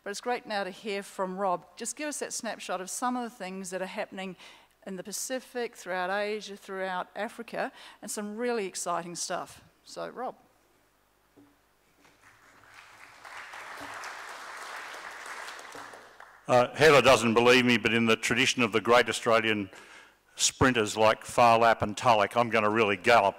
But it's great now to hear from Rob. Just give us that snapshot of some of the things that are happening in the Pacific, throughout Asia, throughout Africa, and some really exciting stuff. So, Rob. Heather doesn't believe me, but in the tradition of the great Australian sprinters like Farlap and Tulloch, I'm going to really gallop,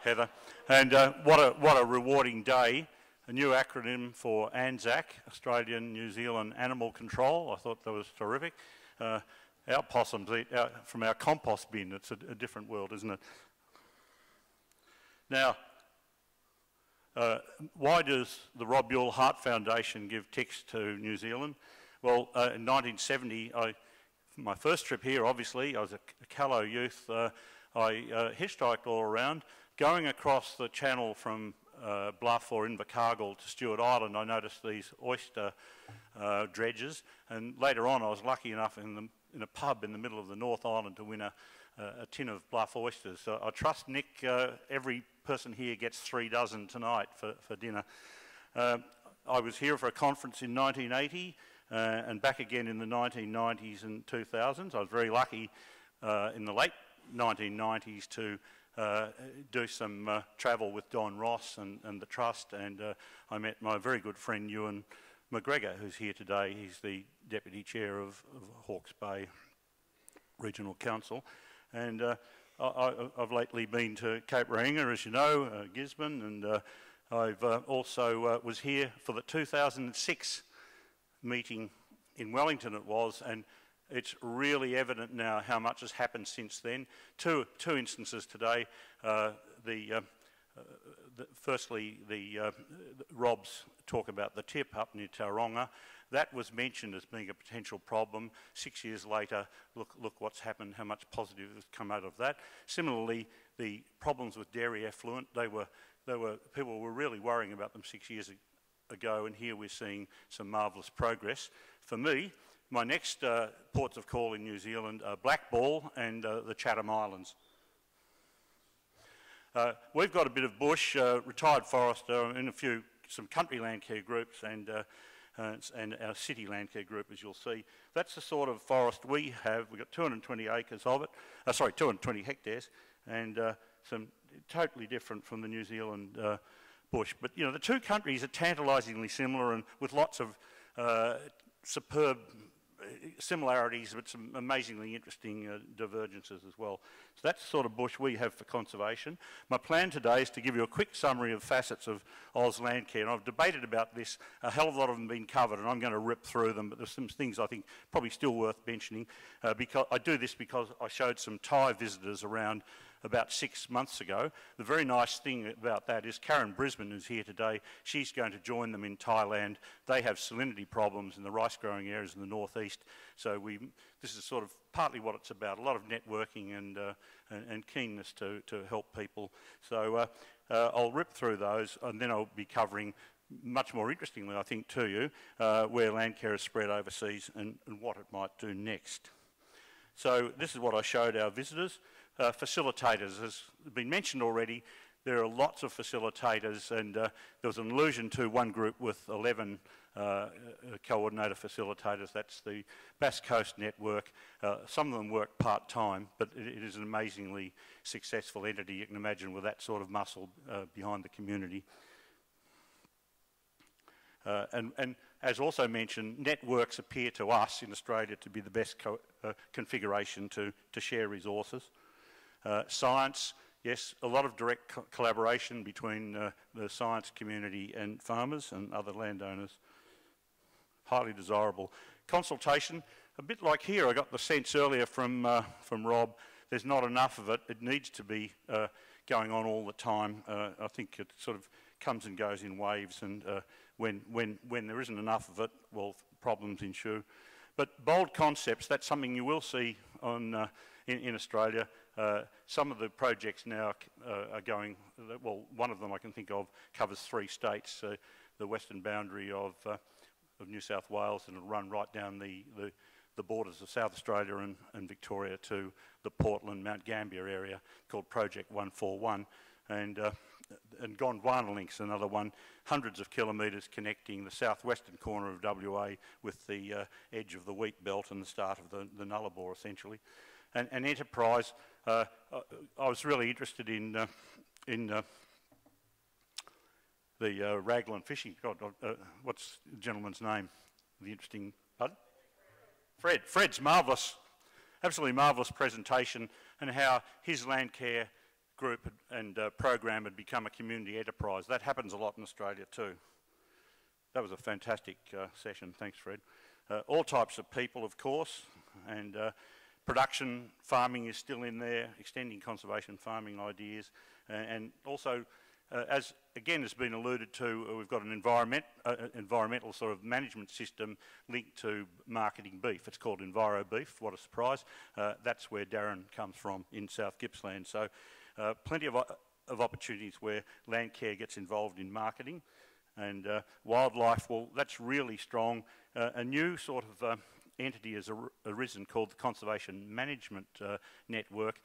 Heather. And what a rewarding day. A new acronym for ANZAC, Australian New Zealand Animal Control. I thought that was terrific. Our possums eat from our compost bin. It's a different world, isn't it? Now, why does the Rob Youl Heart Foundation give ticks to New Zealand? Well, in 1970, my first trip here, obviously, I was a callow youth. I hitchhiked all around. Going across the channel from Bluff or Invercargill to Stewart Island, I noticed these oyster dredges, and later on I was lucky enough in a pub in the middle of the North Island to win a tin of Bluff oysters. So I trust Nick, every person here gets 3 dozen tonight for dinner. I was here for a conference in 1980 and back again in the 1990s and 2000s. I was very lucky in the late 1990s to do some travel with Don Ross and the Trust, and I met my very good friend Ewan McGregor, who's here today. He's the Deputy Chair of Hawke's Bay Regional Council, and I've lately been to Cape Reinga, as you know, Gisborne, and I've also was here for the 2006 meeting in Wellington it was, and it's really evident now how much has happened since then. Two instances today. Firstly, Rob's talk about the tip up near Tauranga. That was mentioned as being a potential problem. 6 years later, look what's happened, how much positive has come out of that. Similarly, the problems with dairy effluent, people were really worrying about them 6 years ago, and here we're seeing some marvellous progress. For me, my next ports of call in New Zealand are Blackball and the Chatham Islands. We've got a bit of bush, retired forester, in some country Landcare groups and our city Landcare group, as you'll see. That's the sort of forest we have. We've got 220 acres of it, 220 hectares, and some totally different from the New Zealand bush. But, you know, the two countries are tantalisingly similar and with lots of superb similarities, but some amazingly interesting divergences as well. So that's the sort of bush we have for conservation. My plan today is to give you a quick summary of facets of Oz Landcare, and I've debated about this, a hell of a lot of them been covered, and I'm going to rip through them, but there's some things I think probably still worth mentioning. Because I do this because I showed some Thai visitors around about 6 months ago. The very nice thing about that is Karen Brisbane, who's here today, she's going to join them in Thailand. They have salinity problems in the rice growing areas in the northeast, so this is sort of partly what it's about, a lot of networking and keenness to help people. So I'll rip through those, and then I'll be covering, much more interestingly I think to you, where Landcare is spread overseas and what it might do next. So this is what I showed our visitors. Facilitators, has been mentioned already. There are lots of facilitators, and there was an allusion to one group with 11 coordinator facilitators. That's the Bass Coast Network. Some of them work part-time, but it is an amazingly successful entity, you can imagine, with that sort of muscle behind the community. And as also mentioned, networks appear to us in Australia to be the best configuration to share resources. Science, yes, a lot of direct collaboration between the science community and farmers and other landowners. Highly desirable. Consultation, a bit like here, I got the sense earlier from Rob, there's not enough of it. It needs to be going on all the time. I think it sort of comes and goes in waves, and when there isn't enough of it, well, problems ensue. But bold concepts, that's something you will see on in Australia. Some of the projects now are going, well, one of them I can think of covers 3 states, the western boundary of New South Wales, and it'll run right down the borders of South Australia and Victoria to the Portland, Mount Gambier area, called Project 141. And and Gondwana Link's another one, hundreds of kilometres connecting the southwestern corner of WA with the edge of the wheat belt and the start of the Nullarbor, essentially. And enterprise, I was really interested in the raglan fishing. God, what's the gentleman's name? The interesting, pardon? Fred's marvellous, absolutely marvellous presentation, and how his Landcare group and program had become a community enterprise. That happens a lot in Australia too. That was a fantastic session. Thanks, Fred. All types of people, of course, and production farming is still in there, extending conservation farming ideas, and also, as again has been alluded to, we've got an environmental sort of management system linked to marketing beef. It's called Enviro Beef. What a surprise. That's where Darren comes from in South Gippsland. So plenty of opportunities where Landcare gets involved in marketing. And wildlife, well, that's really strong. A new sort of entity has arisen called the Conservation Management Network,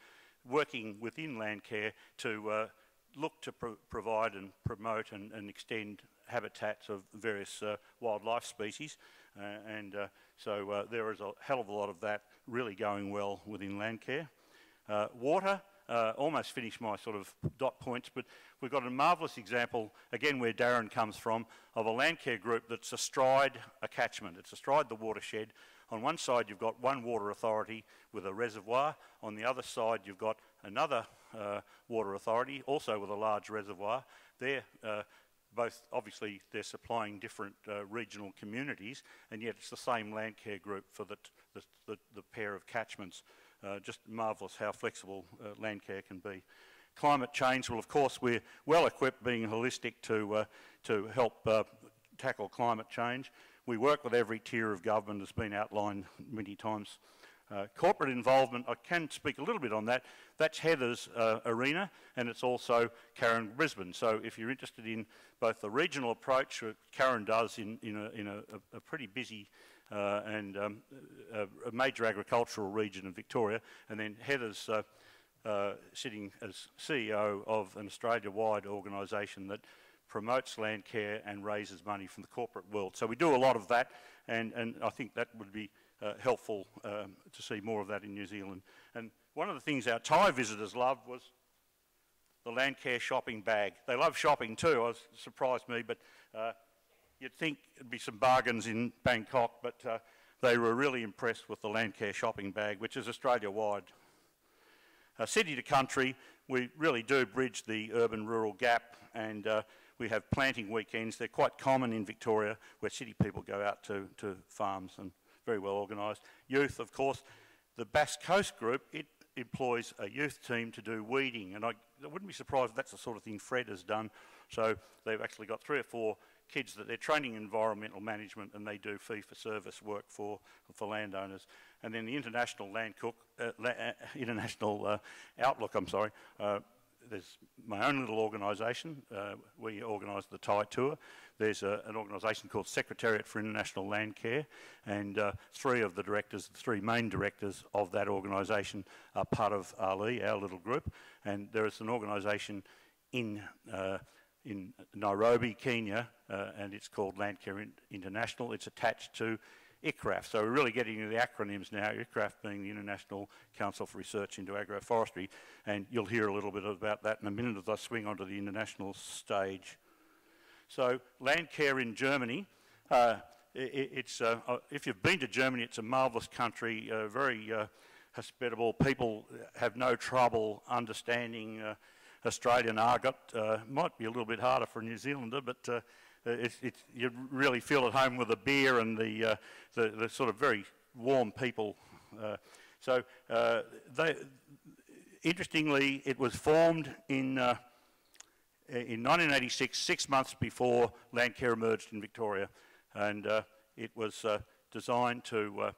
working within Landcare to look to provide and promote and extend habitats of various wildlife species. So there is a hell of a lot of that really going well within Landcare. Water, almost finished my sort of dot points, but we've got a marvellous example, again where Darren comes from, of a Landcare group that's astride a catchment. It's astride the watershed. On one side you've got one water authority with a reservoir. On the other side you've got another water authority, also with a large reservoir. They're both, obviously, they're supplying different regional communities, and yet it's the same Landcare group for the pair of catchments. Just marvellous how flexible Landcare can be. Climate change, well, of course, we're well equipped, being holistic, to help tackle climate change. We work with every tier of government, as been outlined many times. Corporate involvement, I can speak a little bit on that. That's Heather's arena, and it's also Karen Brisbane. So if you're interested in both the regional approach, Karen does in a pretty busy and a major agricultural region of Victoria, and then Heather's sitting as CEO of an Australia-wide organisation that promotes Landcare and raises money from the corporate world. So we do a lot of that, and I think that would be helpful to see more of that in New Zealand. And one of the things our Thai visitors loved was the Landcare shopping bag. They love shopping too. It surprised me, but you'd think it'd be some bargains in Bangkok, but they were really impressed with the Landcare shopping bag, which is Australia-wide. City to country, we really do bridge the urban-rural gap, and we have planting weekends. They're quite common in Victoria, where city people go out to farms, and very well organised. Youth, of course, the Bass Coast group, it employs a youth team to do weeding, and I wouldn't be surprised if that's the sort of thing Fred has done. So they've actually got 3 or 4 kids that they're training in environmental management, and they do fee-for-service work for landowners. And then the International International Outlook, there's my own little organisation. We organise the Thai tour. There's an organisation called Secretariat for International Landcare, and 3 of the directors, the 3 main directors of that organisation are part of Ali, our little group. And there is an organisation in Nairobi, Kenya, and it's called Landcare International. It's attached to ICRAF. So we're really getting into the acronyms now, ICRAF being the International Council for Research into Agroforestry, and you'll hear a little bit about that in a minute as I swing onto the international stage. So Landcare in Germany, if you've been to Germany, it's a marvellous country, very hospitable. People have no trouble understanding Australian argot. Might be a little bit harder for a New Zealander, but you really feel at home with the beer and the sort of very warm people. Interestingly, it was formed in 1986, 6 months before Landcare emerged in Victoria, and it was designed to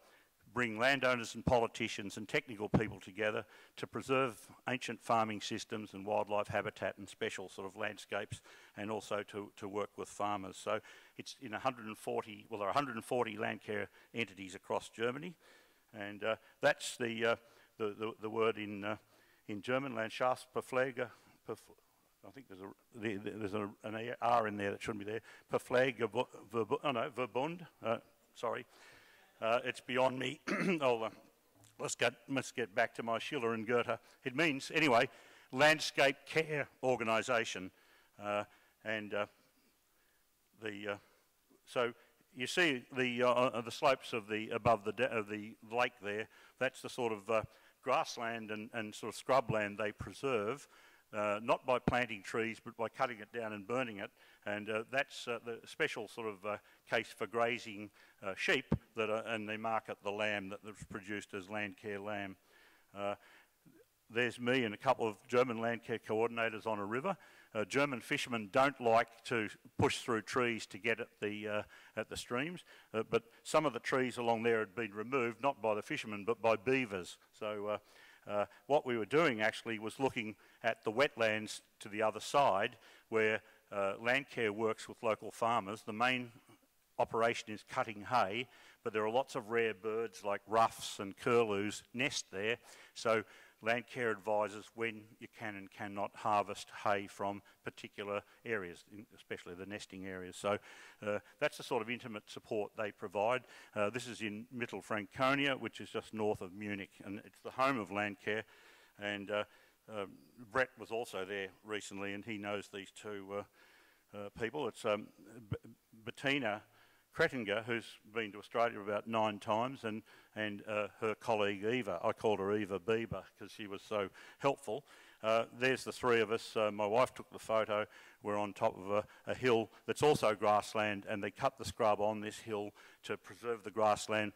bring landowners and politicians and technical people together to preserve ancient farming systems and wildlife habitat and special sort of landscapes, and also to work with farmers. So it's in 140, well, there are 140 Landcare entities across Germany, and that's the word in German, Landschaftspflege. I think there's an R in there that shouldn't be there. Verbund. Sorry, it's beyond me. Let's get back to my Schiller and Goethe. It means, anyway, Landscape Care Organisation, so you see the slopes of above the lake there. That's the sort of grassland and sort of scrubland they preserve, not by planting trees but by cutting it down and burning it. And that's the special sort of case for grazing sheep and they market the lamb that's produced as Landcare lamb. There's me and a couple of German Landcare coordinators on a river. German fishermen don't like to push through trees to get at the streams, but some of the trees along there had been removed, not by the fishermen, but by beavers. So what we were doing actually was looking at the wetlands to the other side, where Landcare works with local farmers. The main operation is cutting hay, but there are lots of rare birds like ruffs and curlews nest there. So Landcare advises when you can and cannot harvest hay from particular areas, especially the nesting areas. So that's the sort of intimate support they provide. This is in Mittelfranconia, which is just north of Munich, and it's the home of Landcare. And Brett was also there recently, and he knows these two people. It's Bettina Krettinger, who's been to Australia about 9 times, and her colleague Eva. I called her Eva Bieber because she was so helpful. There's the three of us. My wife took the photo. We're on top of a hill that's also grassland, and they cut the scrub on this hill to preserve the grassland,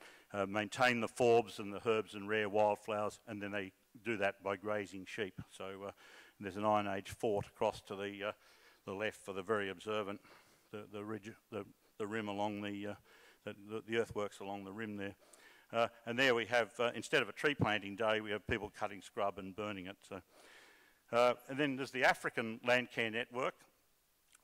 maintain the forbs and the herbs and rare wildflowers, and then they do that by grazing sheep. So there's an Iron Age fort across to the left for the very observant. The ridge, the rim along the earthworks along the rim there. And there we have, instead of a tree planting day, we have people cutting scrub and burning it. So, and then there's the African Landcare Network.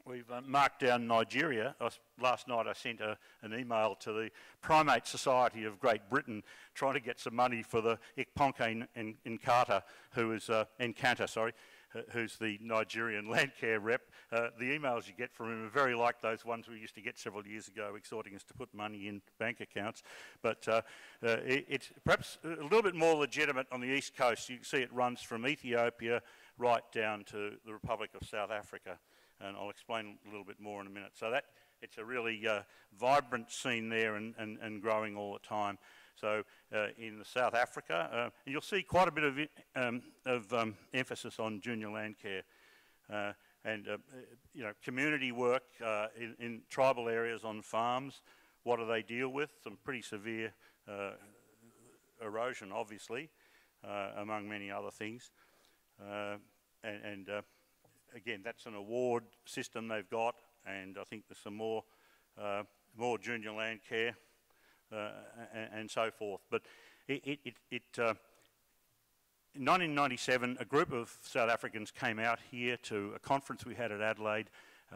We've marked down Nigeria. Last night I sent an email to the Primate Society of Great Britain trying to get some money for the Ikponke Nkata, who's the Nigerian Landcare rep. The emails you get from him are very like those ones we used to get several years ago, exhorting us to put money in bank accounts. But it's perhaps a little bit more legitimate on the east coast. You can see it runs from Ethiopia right down to the Republic of South Africa, and I'll explain a little bit more in a minute. So it's a really vibrant scene there and growing all the time. So in South Africa, you'll see quite a bit of emphasis on junior Landcare and community work in tribal areas on farms. What do they deal with? Some pretty severe erosion, obviously, among many other things. Again, that's an award system they've got, and I think there's some more junior Landcare. And so forth. But in 1997, a group of South Africans came out here to a conference we had at Adelaide.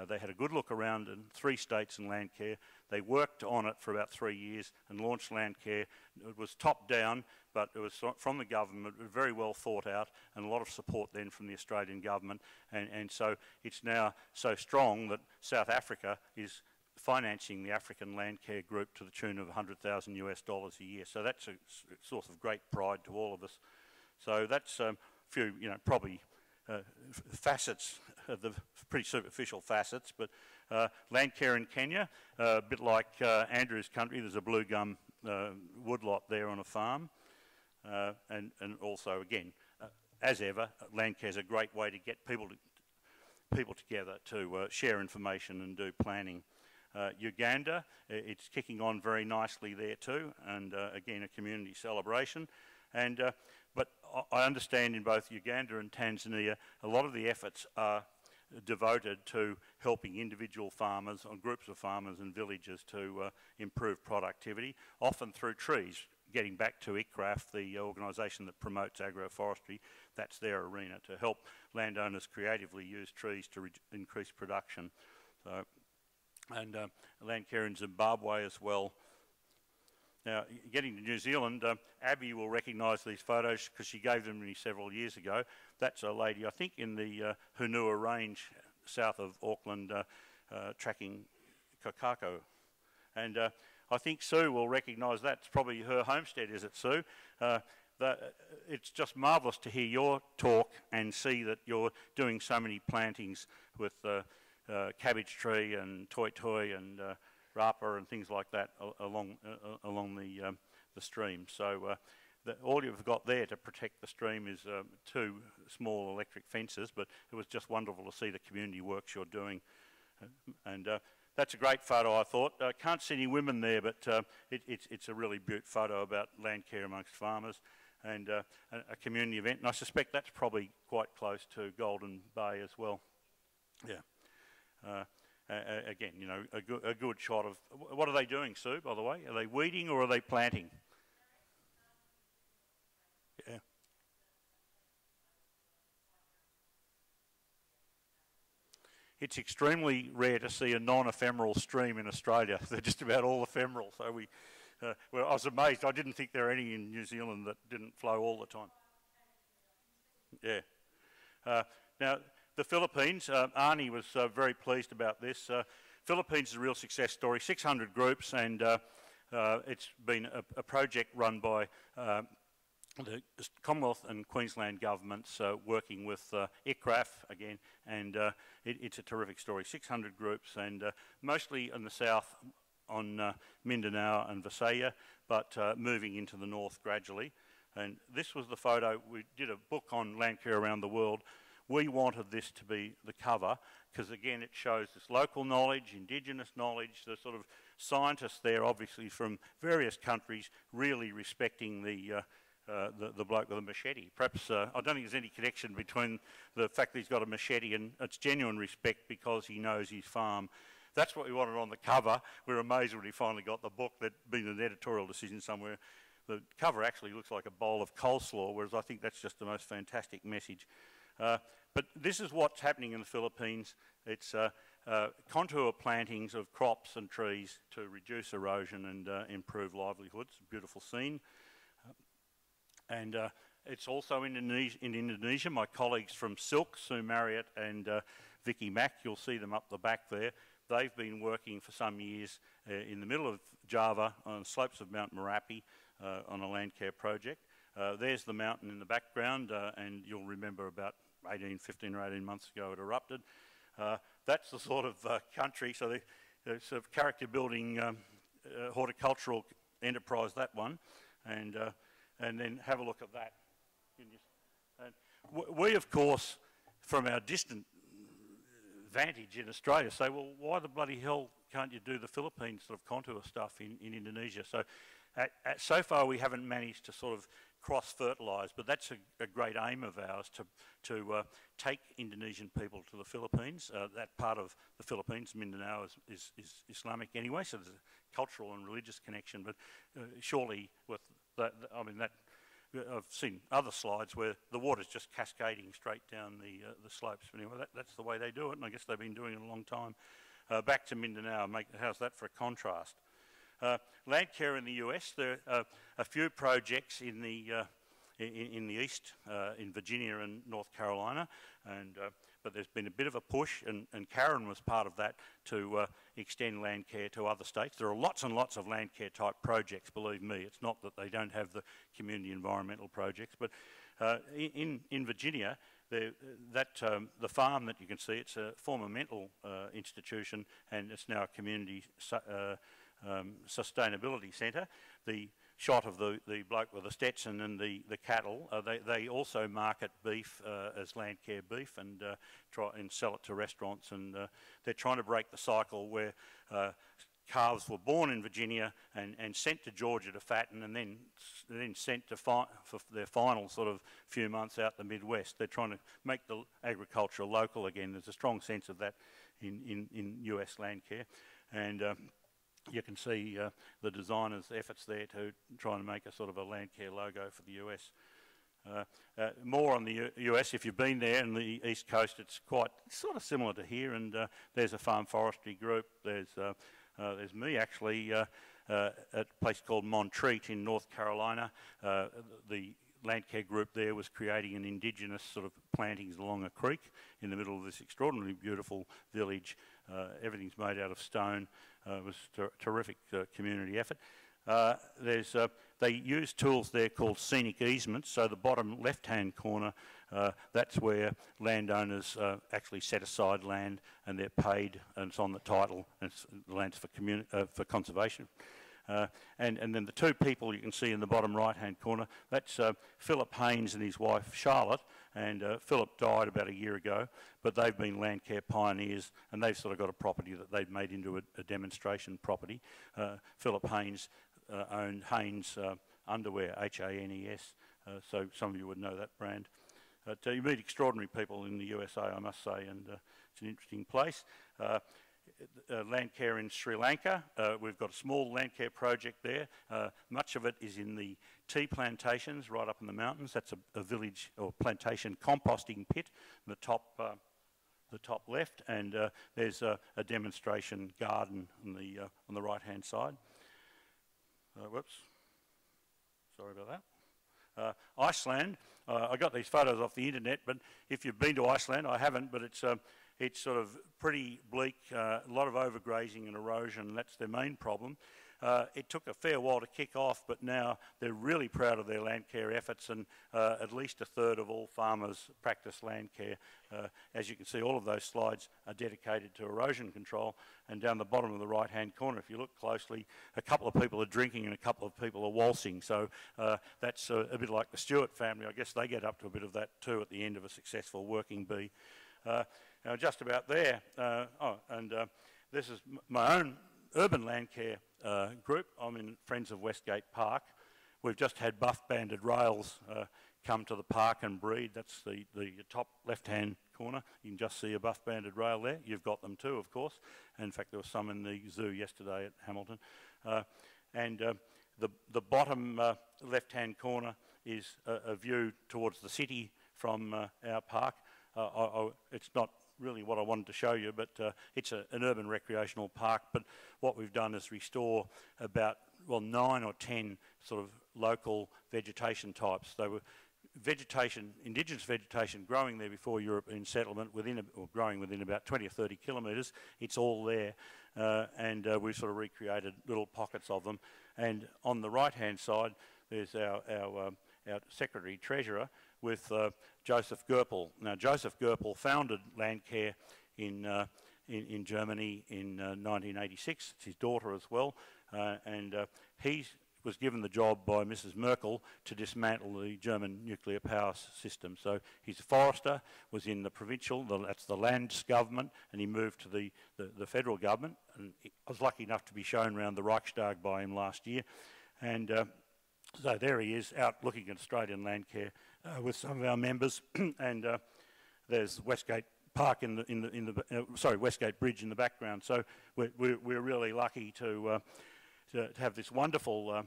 They had a good look around in 3 states in Landcare. They worked on it for about 3 years and launched Landcare. It was top down, but it was from the government, very well thought out, and a lot of support then from the Australian government. And so it's now so strong that South Africa is financing the African Landcare group to the tune of $100,000 a year. So that's a source of great pride to all of us. So that's a few, probably facets of the pretty superficial facets. But Landcare in Kenya, a bit like Andrew's country, there's a blue gum woodlot there on a farm. And also, again, as ever, Landcare is a great way to get people together to share information and do planning. Uganda, it's kicking on very nicely there too, and again a community celebration. But I understand in both Uganda and Tanzania, a lot of the efforts are devoted to helping individual farmers or groups of farmers and villages to improve productivity, often through trees. Getting back to ICRAF, the organisation that promotes agroforestry, that's their arena, to help landowners creatively use trees to increase production. So, and Landcare in Zimbabwe as well. Now, getting to New Zealand, Abby will recognise these photos because she gave them to me several years ago. That's a lady, I think, in the Hunua Range south of Auckland, tracking Kakaako. And I think Sue will recognise that's probably her homestead, is it, Sue? It's just marvellous to hear your talk and see that you're doing so many plantings with cabbage tree and toi toi and rapa and things like that along the stream. So all you've got there to protect the stream is 2 small electric fences, but it was just wonderful to see the community works you're doing. And that's a great photo, I thought. Can't see any women there, but it's a really beautiful photo about land care amongst farmers and a community event. And I suspect that's probably quite close to Golden Bay as well. Yeah. Again, you know, a good shot of... What are they doing, Sue, by the way? Are they weeding or are they planting? Yeah. It's extremely rare to see a non-ephemeral stream in Australia. They're just about all ephemeral. So well, I was amazed. I didn't think there were any in New Zealand that didn't flow all the time. Yeah. Now, the Philippines, Arnie was very pleased about this. Philippines is a real success story, 600 groups, and it's been a project run by the Commonwealth and Queensland governments working with ICRAF again, and it's a terrific story. 600 groups, and mostly in the south on Mindanao and Visayas, but moving into the north gradually. And this was the photo. We did a book on Landcare around the world. We wanted this to be the cover because, again, it shows this local knowledge, indigenous knowledge, the sort of scientists there, obviously from various countries, really respecting the bloke with a machete. Perhaps, I don't think there's any connection between the fact that he's got a machete and it's genuine respect because he knows his farm. That's what we wanted on the cover. We're amazed when we finally got the book. There'd been an editorial decision somewhere. The cover actually looks like a bowl of coleslaw, whereas I think that's just the most fantastic message. But this is what's happening in the Philippines. It's contour plantings of crops and trees to reduce erosion and improve livelihoods. Beautiful scene. And it's also in Indonesia. My colleagues from Silk, Sue Marriott and Vicky Mack, you'll see them up the back there. They've been working for some years in the middle of Java on the slopes of Mount Merapi on a Landcare project. There's the mountain in the background, and you'll remember about 15 or 18 months ago it erupted. That's the sort of country, so the sort of character building horticultural enterprise, that one, and then have a look at that. We, of course, from our distant vantage in Australia, say, well, why the bloody hell can't you do the Philippines sort of contour stuff in Indonesia? So so far we haven't managed to sort of cross-fertilise, but that's a great aim of ours to take Indonesian people to the Philippines. That part of the Philippines, Mindanao, is Islamic anyway, so there's a cultural and religious connection, but surely with that, I mean, that I've seen other slides where the water's just cascading straight down the slopes. But anyway, that's the way they do it, and I guess they've been doing it a long time. Back to Mindanao, how's that for a contrast? Landcare in the US, there are a few projects in the east, in Virginia and North Carolina, and but there's been a bit of a push, and Karen was part of that, to extend Landcare to other states. There are lots and lots of Landcare type projects, believe me. It's not that they don't have the community environmental projects, but in Virginia, the farm that you can see, it's a former mental institution, and it's now a community sustainability centre. The shot of the bloke with the Stetson and the cattle, they also market beef as Landcare beef and try and sell it to restaurants, and they're trying to break the cycle where calves were born in Virginia and sent to Georgia to fatten, and then sent to for their final sort of few months out the Midwest. They're trying to make the agriculture local again. There's a strong sense of that in US Landcare, and you can see the designers' efforts there to try and make a sort of a Landcare logo for the US. More on the US, if you've been there in the East Coast, it's quite sort of similar to here, and there's a farm forestry group. There's me actually at a place called Montreat in North Carolina. The Landcare group there was creating an indigenous sort of plantings along a creek in the middle of this extraordinarily beautiful village. Everything's made out of stone. It was a terrific community effort. They use tools there called Scenic Easement, so the bottom left-hand corner, that's where landowners actually set aside land and they're paid, and it's on the title, and it's, the land's for conservation. And then the two people you can see in the bottom right-hand corner, that's Phillip Pains and his wife Charlotte, and Phillip died about a year ago, but they've been Landcare pioneers, and they've sort of got a property that they've made into a demonstration property. Phillip Pains owned Hanes Underwear, H-A-N-E-S, so some of you would know that brand. You meet extraordinary people in the USA, I must say, and it's an interesting place. Landcare in Sri Lanka, we've got a small Landcare project there. Much of it is in the tea plantations right up in the mountains. That's a village or plantation composting pit in the top left, and there's a demonstration garden on the right-hand side. Whoops, sorry about that. Iceland, I got these photos off the internet, but if you've been to Iceland, I haven't, but it's sort of pretty bleak, a lot of overgrazing and erosion, that's their main problem. It took a fair while to kick off, but now they're really proud of their Landcare efforts, and at least a third of all farmers practice Landcare. As you can see, all of those slides are dedicated to erosion control, and down the bottom of the right-hand corner, if you look closely, a couple of people are drinking and a couple of people are waltzing, so that's a bit like the Stewart family. I guess they get up to a bit of that too at the end of a successful working bee. Now just about there, this is my own urban Landcare group. I'm in Friends of Westgate Park. We've just had buff-banded rails come to the park and breed. That's the top left-hand corner. You can just see a buff-banded rail there. You've got them too, of course. In fact, there was some in the zoo yesterday at Hamilton. The bottom left-hand corner is a view towards the city from our park. It's not really what I wanted to show you, but it's an urban recreational park. But what we've done is restore about, well, 9 or 10 sort of local vegetation types. They were indigenous vegetation growing there before European settlement, growing within about 20 or 30 kilometres. It's all there, and we've sort of recreated little pockets of them. And on the right-hand side, there's our Secretary Treasurer with Joseph Goerpel. Now, Joseph Goerpel founded Landcare in Germany in 1986. It's his daughter as well, and he was given the job by Mrs. Merkel to dismantle the German nuclear power system. So he's a forester, was in the provincial, that's the Landesgovernment, and he moved to the federal government. And I was lucky enough to be shown around the Reichstag by him last year. And so there he is, out looking at Australian Landcare with some of our members, and there's Westgate Park Westgate Bridge in the background. So we're really lucky to have this wonderful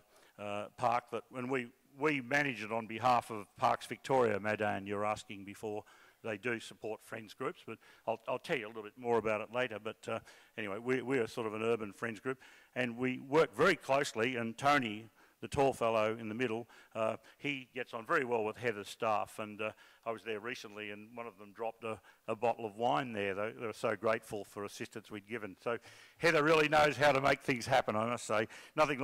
park that, when we manage it on behalf of Parks Victoria, Madan, you're asking before. They do support friends groups, but I'll tell you a little bit more about it later. But anyway, we're sort of an urban friends group, and we work very closely, and Tony, the tall fellow in the middle, he gets on very well with Heather's staff, and I was there recently and one of them dropped a bottle of wine there. They were so grateful for assistance we'd given. So Heather really knows how to make things happen, I must say. I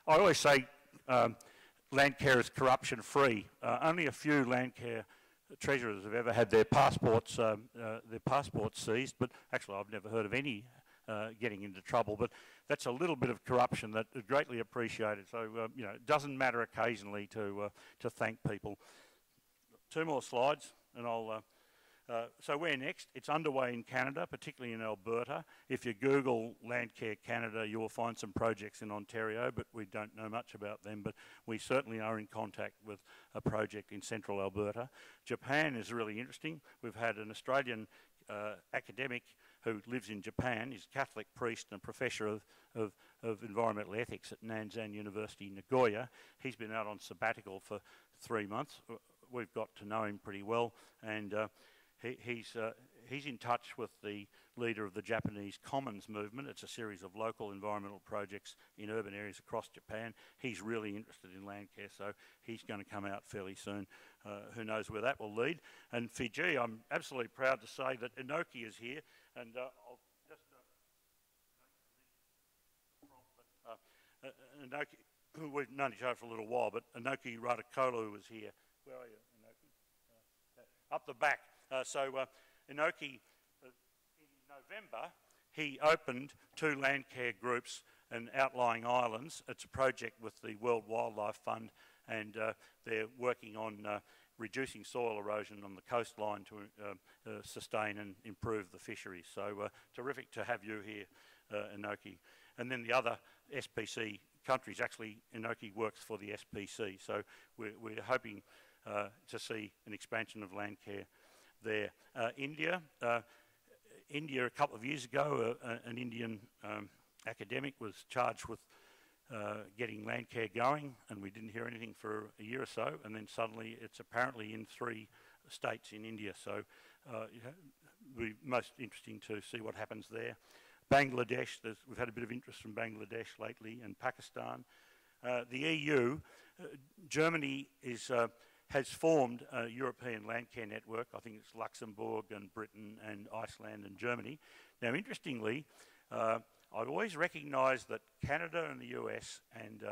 always say Landcare is corruption free. Only a few Landcare treasurers have ever had their passports seized, but actually I've never heard of any getting into trouble, but that's a little bit of corruption that is greatly appreciated. So it doesn't matter occasionally to thank people. 2 more slides, and I'll. So where next? It's underway in Canada, particularly in Alberta. If you Google Landcare Canada, you will find some projects in Ontario, but we don't know much about them. But we certainly are in contact with a project in central Alberta. Japan is really interesting. We've had an Australian academic who lives in Japan. He's a Catholic priest and a professor of environmental ethics at Nanzan University, Nagoya. He's been out on sabbatical for 3 months. We've got to know him pretty well, and he's in touch with the leader of the Japanese Commons movement. It's a series of local environmental projects in urban areas across Japan. He's really interested in Landcare, so he's going to come out fairly soon. Who knows where that will lead. And Fiji, I'm absolutely proud to say that Anokhi is here, and I'll just... Anokhi, we've known each other for a little while, but Anokhi Radikolu was here. Where are you, Anokhi? Up the back. Anokhi, in November, he opened 2 Landcare groups in outlying islands. It's a project with the World Wildlife Fund, and they're working on reducing soil erosion on the coastline to sustain and improve the fisheries. So terrific to have you here, Anokhi. And then the other SPC countries, actually Anokhi works for the SPC, so we're hoping to see an expansion of Landcare there. India a couple of years ago, an Indian academic was charged with getting Landcare going, and we didn't hear anything for a year or so, and then suddenly it's apparently in 3 states in India, so it'll be most interesting to see what happens there. Bangladesh, we've had a bit of interest from Bangladesh lately, and Pakistan. The EU, Germany has formed a European Landcare network. I think it's Luxembourg and Britain and Iceland and Germany. Now, interestingly, I've always recognised that Canada and the US and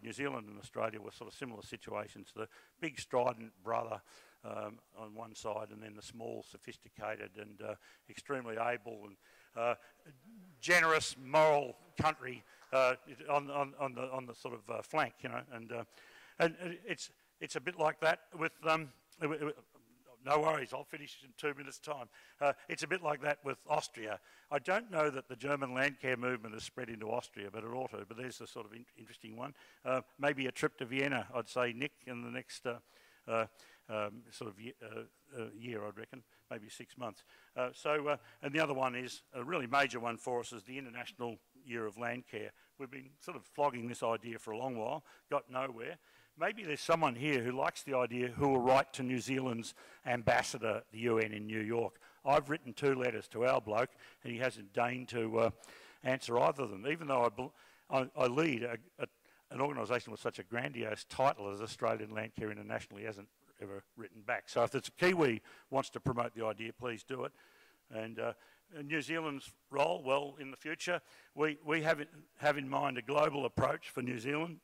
New Zealand and Australia were sort of similar situations. The big strident brother on one side, and then the small, sophisticated and extremely able and generous, moral country on the sort of flank, you know, and it's a bit like that with no worries, I'll finish in 2 minutes' time. It's a bit like that with Austria. I don't know that the German Landcare movement has spread into Austria, but it ought to. But there's a sort of interesting one. Maybe a trip to Vienna, I'd say, Nick, in the next year, I'd reckon, maybe 6 months. And the other one is, a really major one for us, is the International Year of Landcare. We've been sort of flogging this idea for a long while, got nowhere. Maybe there's someone here who likes the idea who will write to New Zealand's ambassador at the UN in New York. I've written 2 letters to our bloke, and he hasn't deigned to answer either of them, even though I lead an organisation with such a grandiose title as Australian Landcare International. He hasn't ever written back. So if there's a Kiwi wants to promote the idea, please do it. And New Zealand's role, well, in the future, we have in mind a global approach for New Zealand,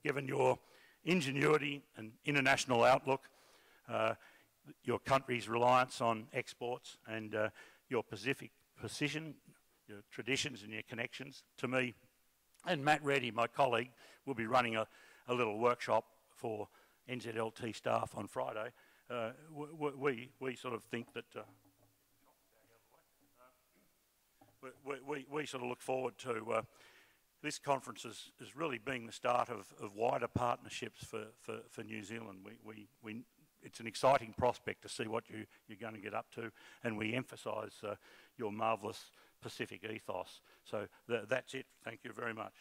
given your ingenuity and international outlook, your country's reliance on exports, and your Pacific precision, your traditions and your connections. To me, and Matt Reddy, my colleague, will be running a little workshop for NZLT staff on Friday. We sort of think that we sort of look forward to this conference is really being the start of wider partnerships for New Zealand. It's an exciting prospect to see what you're going to get up to, and we emphasise your marvellous Pacific ethos. So that's it. Thank you very much.